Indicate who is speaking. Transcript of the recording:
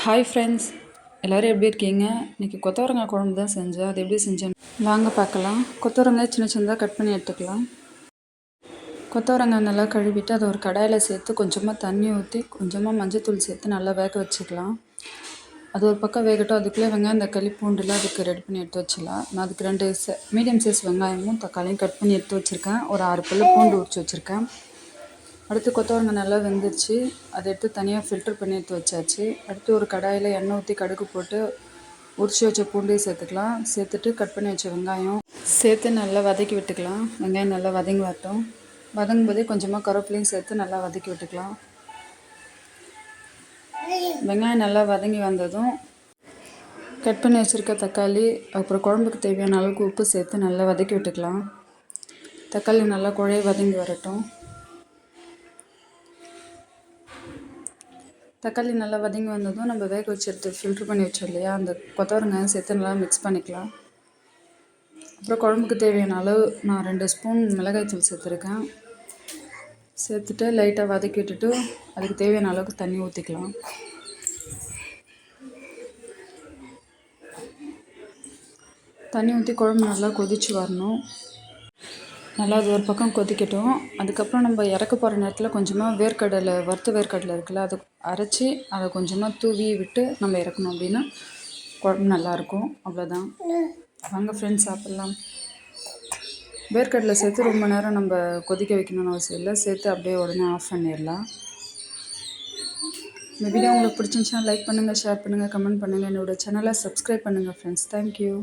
Speaker 1: Hi friends, எல்லோரும் எப்படி இருக்கீங்க? இன்றைக்கி கொத்தவரங்காய் குழம்பு தான் செஞ்சேன். அது எப்படி செஞ்சேன்னு வாங்க பார்க்கலாம். கொத்தவரங்காய் சின்ன சின்னதாக கட் பண்ணி எடுத்துக்கலாம். கொத்தவரங்காய் நல்லா கழுவிட்டு அதை ஒரு கடாயில் சேர்த்து கொஞ்சமாக தண்ணி ஊற்றி கொஞ்சமாக மஞ்சள்தூள் சேர்த்து நல்லா வேக வச்சுக்கலாம். அது ஒரு பக்கம் வேகட்டும். அதுக்குள்ளே வெங்காயம் தக்காளி பூண்டுலாம் அதுக்கு ரெடி பண்ணி எடுத்து வச்சிடலாம். நான் அதுக்கு 2 மீடியம் சைஸ் வெங்காயமும் தக்காளியும் கட் பண்ணி எடுத்து வச்சுருக்கேன். ஒரு 6 பல்லு பூண்டு உரிச்சு வச்சுருக்கேன். அடுத்து கொத்தவரங்காய் நல்லா வெந்துருச்சு. அதை எடுத்து தனியாக ஃபில்டர் பண்ணி எடுத்து வச்சாச்சு. அடுத்து ஒரு கடாயில் எண்ணெய் ஊற்றி கடுகு போட்டு உரிச்சு வச்ச பூண்டையும் சேர்த்துக்கலாம். சேர்த்துட்டு கட் பண்ணி வச்ச வெங்காயம் சேர்த்து நல்லா வதக்கி விட்டுக்கலாம். வெங்காயம் நல்லா வதங்கி வரட்டும். வதங்கும் போதே கொஞ்சமாக கருவேப்பிலையும் சேர்த்து நல்லா வதக்கி விட்டுக்கலாம். வெங்காயம் நல்லா வதங்கி வந்ததும் கட் பண்ணி வச்சுருக்க தக்காளி அப்புறம் குழம்புக்கு தேவையான அளவுக்கு உப்பு சேர்த்து நல்லா வதக்கி விட்டுக்கலாம். தக்காளி நல்லா குழைய வதங்கி வரட்டும். தக்காளி நல்லா வதங்கி வந்ததும் நம்ம வேக வச்சு எடுத்து ஃபில்ட்ரு பண்ணி வச்சோம் இல்லையா, அந்த கொத்தவரங்காயம் சேர்த்து நல்லா மிக்ஸ் பண்ணிக்கலாம். அப்புறம் குழம்புக்கு தேவையான அளவு நான் 2 ஸ்பூன் மிளகாய்த்தூள் சேர்த்துருக்கேன். சேர்த்துட்டு லைட்டாக வதக்கி விட்டுட்டு அதுக்கு தேவையான அளவுக்கு தண்ணி ஊற்றிக்கலாம். தண்ணி ஊற்றி குழம்பு நல்லா கொதித்து வரணும். நல்லா அது ஒரு பக்கம் கொதிக்கட்டும். அதுக்கப்புறம் நம்ம இறக்க போகிற நேரத்தில் கொஞ்சமாக வேர்க்கடலை, வறுத்த வேர்க்கடலை இருக்குல்ல, அதை அரைச்சி அதை கொஞ்சமாக தூவி விட்டு நம்ம இறக்கணும். அப்படின்னா குழம்பு நல்லாயிருக்கும். அவ்வளோதான். வாங்க ஃப்ரெண்ட்ஸ் சாப்பிட்லாம். வேர்க்கடலை சேர்த்து ரொம்ப நேரம் நம்ம கொதிக்க வைக்கணும்னு அவசியம் இல்லை. சேர்த்து அப்படியே உடனே ஆஃப் பண்ணிடலாம். இந்த வீடியோ உங்களுக்கு பிடிச்சிருந்துச்சுன்னா லைக் பண்ணுங்கள், ஷேர் பண்ணுங்கள், கமெண்ட் பண்ணுங்கள். என்னோடய சேனலை சப்ஸ்கிரைப் பண்ணுங்கள் ஃப்ரெண்ட்ஸ். தேங்க்யூ.